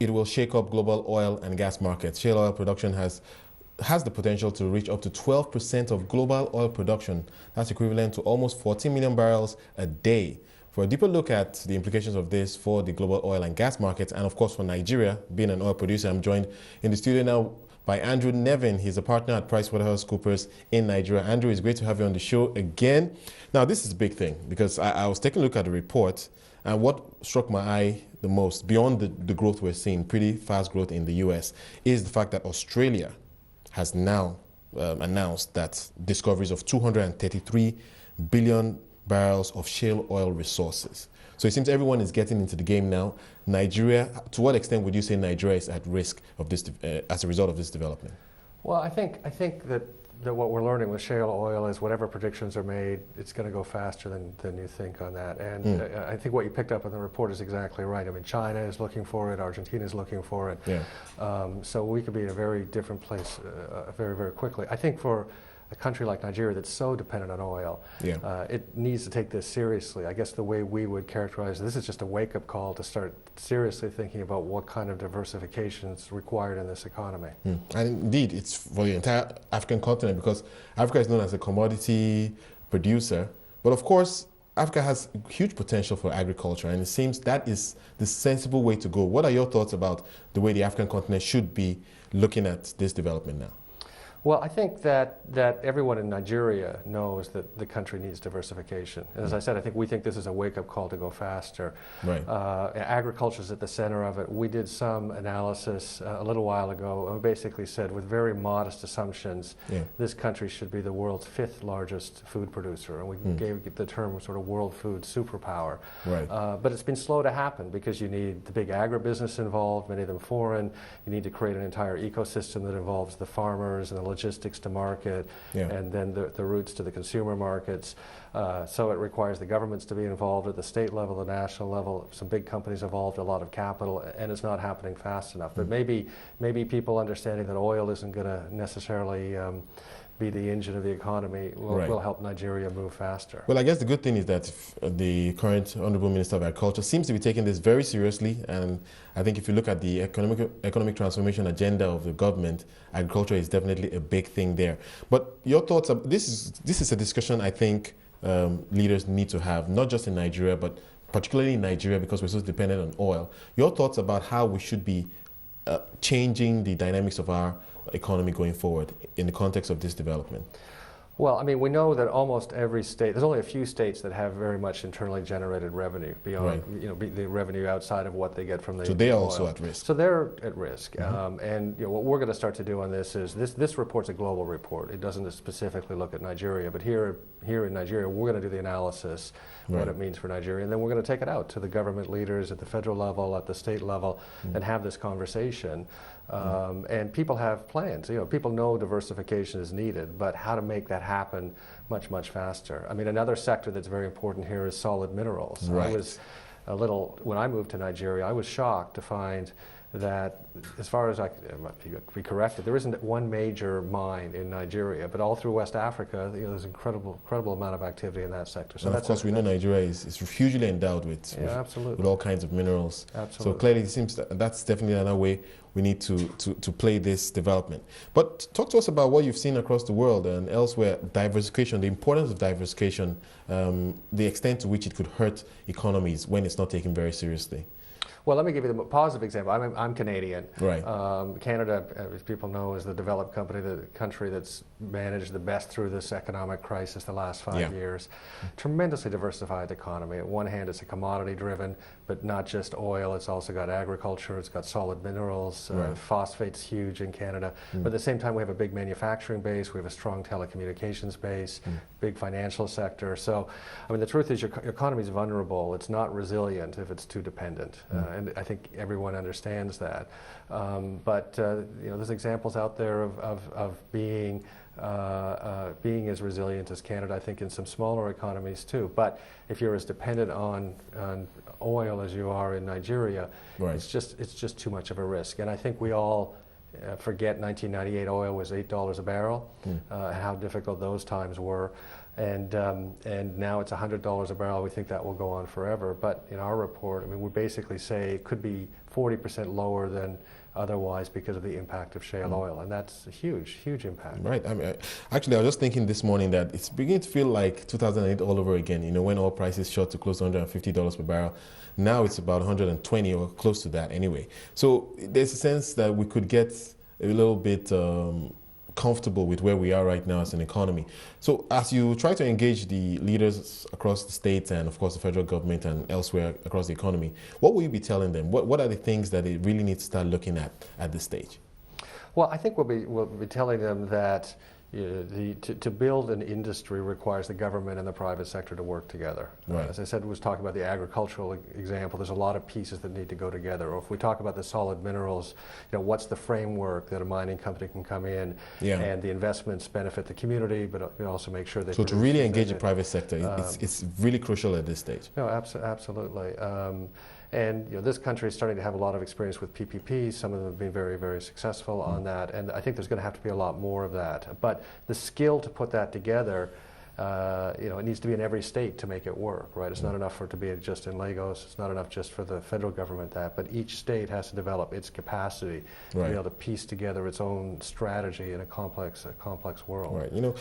it will shake up global oil and gas markets. Shale oil production has the potential to reach up to 12% of global oil production. That's equivalent to almost 14 million barrels a day. For a deeper look at the implications of this for the global oil and gas markets, and of course for Nigeria, being an oil producer, I'm joined in the studio now by Andrew Nevin. He's a partner at PricewaterhouseCoopers in Nigeria. Andrew, it's great to have you on the show again. Now, this is a big thing because I was taking a look at the report, and what struck my eye the most, beyond the growth we're seeing, pretty fast growth in the US, is the fact that Australia has now announced that discoveries of 233 billion barrels of shale oil resources. So it seems everyone is getting into the game now. Nigeria, to what extent would you say Nigeria is at risk of this as a result of this development? Well, I think that what we're learning with shale oil is whatever predictions are made, it's going to go faster than you think on that. And I think what you picked up in the report is exactly right. I mean, China is looking for it, Argentina is looking for it. Yeah. So we could be in a very different place very, very quickly. I think for a country like Nigeria that's so dependent on oil, it needs to take this seriously. I guess the way we would characterize this is just a wake-up call to start seriously thinking about what kind of diversification is required in this economy. And indeed, it's for the entire African continent, because Africa is known as a commodity producer. But of course, Africa has huge potential for agriculture, and it seems that is the sensible way to go. What are your thoughts about the way the African continent should be looking at this development now? Well, I think that everyone in Nigeria knows that the country needs diversification. And as I said, I think we think this is a wake-up call to go faster. Right. Agriculture is at the center of it. We did some analysis a little while ago, and we basically said with very modest assumptions, this country should be the world's 5th largest food producer. And we gave the term sort of world food superpower. Right. But it's been slow to happen because you need the big agribusiness involved, many of them foreign. You need to create an entire ecosystem that involves the farmers and the logistics to market, and then the routes to the consumer markets. So it requires the governments to be involved at the state level, the national level, some big companies involved, a lot of capital, and it's not happening fast enough. But maybe people understanding that oil isn't going to necessarily be the engine of the economy will help Nigeria move faster. Well, I guess the good thing is that the current Honorable Minister of Agriculture seems to be taking this very seriously, and I think if you look at the economic transformation agenda of the government, agriculture is definitely a big thing there. But your thoughts, this is a discussion I think leaders need to have, not just in Nigeria, but particularly in Nigeria because we're so dependent on oil. Your thoughts about how we should be changing the dynamics of our economy going forward in the context of this development? Well, I mean, we know that almost every state, there's only a few states that have very much internally generated revenue beyond, the revenue outside of what they get from the So they're oil. also at risk. So they're at risk. And what we're going to start to do on this is, this report's a global report. It doesn't specifically look at Nigeria, but here in Nigeria, we're going to do the analysis, what it means for Nigeria, and then we're going to take it out to the government leaders at the federal level, at the state level, and have this conversation. And people have plans. People know diversification is needed, but how to make that happen much, much faster. I mean, another sector that's very important here is solid minerals. Right. When I moved to Nigeria, I was shocked to find that, as far as I might be corrected, there isn't one major mine in Nigeria, but all through West Africa, there's incredible amount of activity in that sector. So and of course, we know Nigeria is hugely endowed with all kinds of minerals. Absolutely. So clearly, it seems that's definitely another way we need to play this development. But talk to us about what you've seen across the world and elsewhere, diversification, the importance of diversification, the extent to which it could hurt economies when it's not taken very seriously. Well, let me give you the positive example. I'm Canadian. Right. Canada, as people know, is the developed country that's managed the best through this economic crisis the last 5 years. Tremendously diversified economy. On one hand, it's a commodity-driven, but not just oil. It's also got agriculture. It's got solid minerals. Phosphate's huge in Canada. But at the same time, we have a big manufacturing base. We have a strong telecommunications base, big financial sector. So, I mean, the truth is your economy is vulnerable. It's not resilient if it's too dependent. And I think everyone understands that. But there's examples out there of being as resilient as Canada, I think, in some smaller economies too. But if you're as dependent on oil as you are in Nigeria, it's just too much of a risk. And I think we all forget 1998 oil was $8 a barrel, how difficult those times were. and now it's $100 a barrel. We think that will go on forever. But in our report, I mean, we basically say it could be 40% lower than otherwise because of the impact of shale oil, and that's a huge, huge impact. Right. I mean, actually, I was just thinking this morning that it's beginning to feel like 2008 all over again. You know, when oil prices shot to close to $150 per barrel, now it's about 120 or close to that anyway. So there's a sense that we could get a little bit comfortable with where we are right now as an economy. So as you try to engage the leaders across the states and of course the federal government and elsewhere across the economy, what will you be telling them? What are the things that they really need to start looking at this stage? Well, I think we'll be telling them that to build an industry requires the government and the private sector to work together. Right. As I said, we was talking about the agricultural example. There's a lot of pieces that need to go together. Or if we talk about the solid minerals, what's the framework that a mining company can come in, and the investments benefit the community, but also make sure they. So to really engage the private sector, it's really crucial at this stage. No, absolutely. And this country is starting to have a lot of experience with PPPs. Some of them have been very, very successful on that, and I think there's going to have to be a lot more of that. But the skill to put that together, it needs to be in every state to make it work, right? It's not enough for it to be just in Lagos. It's not enough just for the federal government but each state has to develop its capacity to be able to piece together its own strategy in a complex world. Right.